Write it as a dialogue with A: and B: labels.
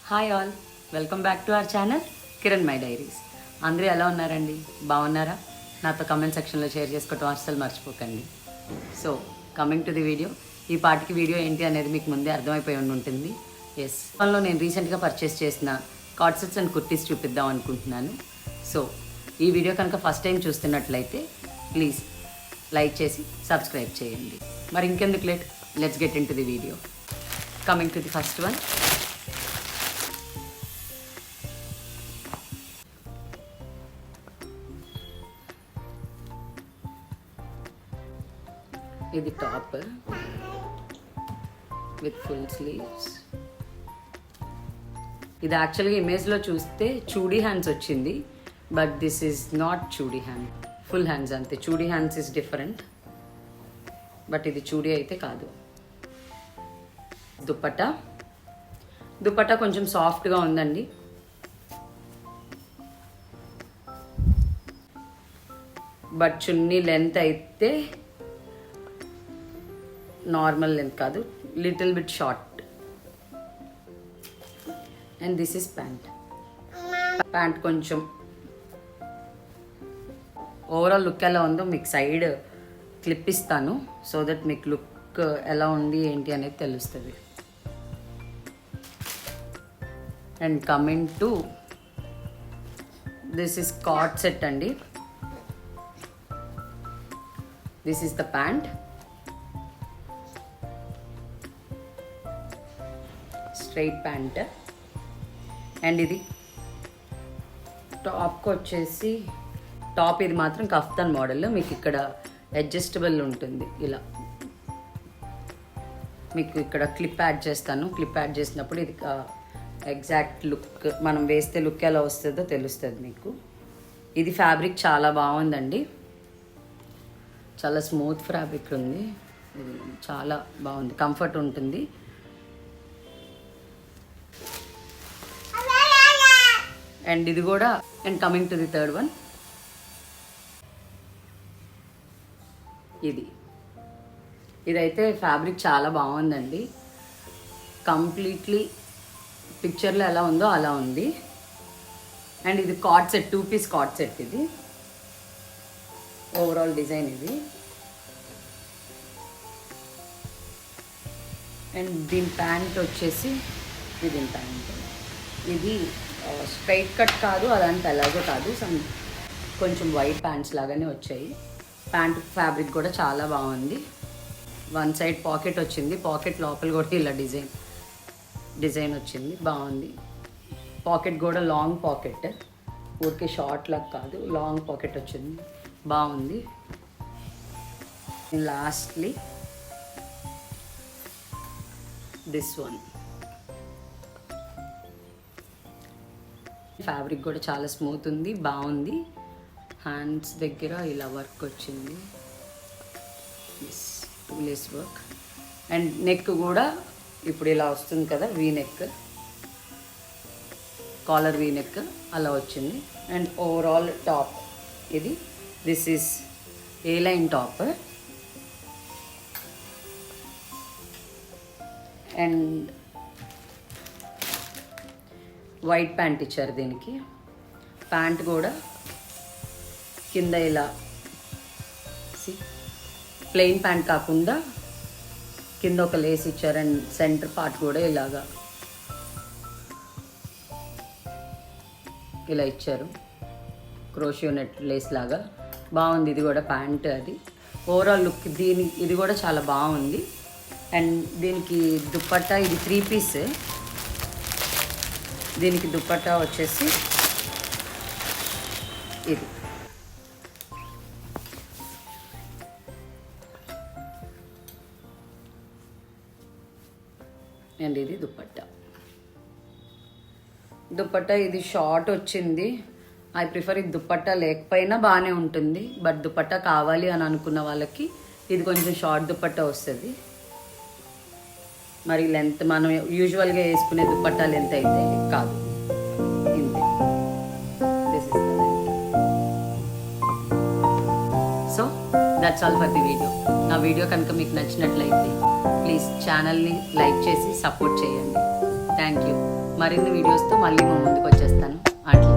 A: Hi all, welcome back to our channel Kiran my diaries. అందరూ ఎలా ఉన్నారండి? బాగున్నారా? నాతో కమెంట్ సెక్షన్లో షేర్ చేసుకోవటం అస్సలు మర్చిపోకండి. So coming to the video, ఈ పాటికి వీడియో ఏంటి అనేది మీకు ముందే అర్థమైపోయి ఉంటుంది. ఎస్, ఫోన్లో నేను రీసెంట్గా పర్చేస్ చేసిన కార్డ్ సెట్స్ అండ్ కుర్తీస్ చూపిద్దాం అనుకుంటున్నాను. సో ఈ వీడియో కనుక ఫస్ట్ టైం చూస్తున్నట్లయితే ప్లీజ్ లైక్ చేసి సబ్స్క్రైబ్ చేయండి. మరి ఇంకెందుకు late, let's get into the video. Coming to the first one. ఇది టాప్ విత్ ఫుల్ స్లీవ్స్. ఇది యాక్చువల్గా ఇమేజ్లో చూస్తే చూడీ హ్యాండ్స్ వచ్చింది, but this is not chudi hand, full hands అంతే. Chudi hands is different, but ఇది చూడీ అయితే కాదు. దుపట్టా కొంచెం సాఫ్ట్గా ఉందండి. బట్ చున్నీ లెంత్ అయితే నార్మల్ లెంత్ కాదు, little bit short. And this is pant కొంచెం ఓవరాల్ లుక్ ఎలా ఉందో మీకు సైడ్ క్లిప్ ఇస్తాను, సో దట్ మీకు లుక్ ఎలా ఉంది ఏంటి అనేది తెలుస్తుంది. And coming to this is cord set అండి. This is the pant, straight pant. And ఇది టాప్కి వచ్చేసి టాప్ ఇది మాత్రం కఫ్తాన్ మోడల్. మీకు ఇక్కడ అడ్జస్టబుల్ ఉంటుంది, ఇలా మీకు ఇక్కడ క్లిప్ యాడ్ చేస్తాను. క్లిప్ యాడ్ చేసినప్పుడు ఇది ఎగ్జాక్ట్ లుక్ మనం వేస్తే లుక్ ఎలా వస్తుందో తెలుస్తుంది మీకు. ఇది ఫ్యాబ్రిక్ చాలా బాగుందండి, చాలా స్మూత్ ఫ్యాబ్రిక్ ఉంది. ఇది చాలా బాగుంది, కంఫర్ట్ ఉంటుంది. అండ్ ఇది కూడా. And coming to the third one, ఇదైతే ఫ్యాబ్రిక్ చాలా బాగుందండి. కంప్లీట్లీ పిక్చర్లో ఎలా ఉందో అలా ఉంది. అండ్ ఇది coord set, 2 piece coord set. ఇది ఓవరాల్ డిజైన్ ఇది. అండ్ దీని ప్యాంట్ వచ్చేసి ఇది ప్యాంట్. ఇది స్ట్రైట్ కట్ కాదు, అలాంటి అలాగే కాదు, కొంచెం వైట్ ప్యాంట్స్ లాగానే వచ్చాయి. ప్యాంట్ ఫ్యాబ్రిక్ కూడా చాలా బాగుంది. వన్ సైడ్ పాకెట్ వచ్చింది, పాకెట్ లోపల కూడా ఇలా డిజైన్ వచ్చింది, బాగుంది. పాకెట్ కూడా లాంగ్ పాకెట్, ఊరికే షార్ట్ లాగా కాదు, లాంగ్ పాకెట్ వచ్చింది, బాగుంది. Lastly this one. ఫ్యాబ్రిక్ కూడా చాలా స్మూత్ ఉంది, బాగుంది. హ్యాండ్స్ దగ్గర ఇలా వర్క్ వచ్చింది, two lace work. And neck కూడా ఇప్పుడు ఇలా వస్తుంది కదా, V neck, collar V neck అలా వచ్చింది. అండ్ ఓవరాల్ టాప్ ఇది, this is A line top. And white pant ఇచ్చారు దీనికి. ప్యాంట్ కూడా కింద ఇలా ప్లెయిన్ ప్యాంట్ కాకుండా కింద ఒక లేస్ ఇచ్చారు. అండ్ సెంటర్ పార్ట్ కూడా ఇలాగా ఇలా ఇచ్చారు, క్రోషియో నెట్ లేస్ లాగా, బాగుంది. ఇది కూడా ప్యాంట్. అది ఓవరాల్ లుక్ ఇది కూడా చాలా బాగుంది. అండ్ దీనికి దుపట్టా, ఇది 3 పీస్. దీనికి దుపట్టా వచ్చేసి ఇది. అండ్ ఇది దుపట్టా ఇది షార్ట్ వచ్చింది. ఐ ప్రిఫర్ ఇది దుపట్టా లేకపోయినా బాగానే ఉంటుంది, బట్ దుపట్టా కావాలి అని అనుకున్న వాళ్ళకి ఇది కొంచెం షార్ట్ దుపట్టా వస్తుంది. మరి లెంత్ మనం యూజువల్గా వేసుకునే దుపట్టా లెంత్ అయితే కాదు, ఇంతే. This is the length. So that's all for the video. నా వీడియో కనుక మీకు నచ్చినట్లయితే ప్లీజ్ ఛానల్ని లైక్ చేసి సపోర్ట్ చేయండి. Thank you. మరిన్ని వీడియోస్తో మళ్ళీ మా ముందుకు వచ్చేస్తాను. అట్లా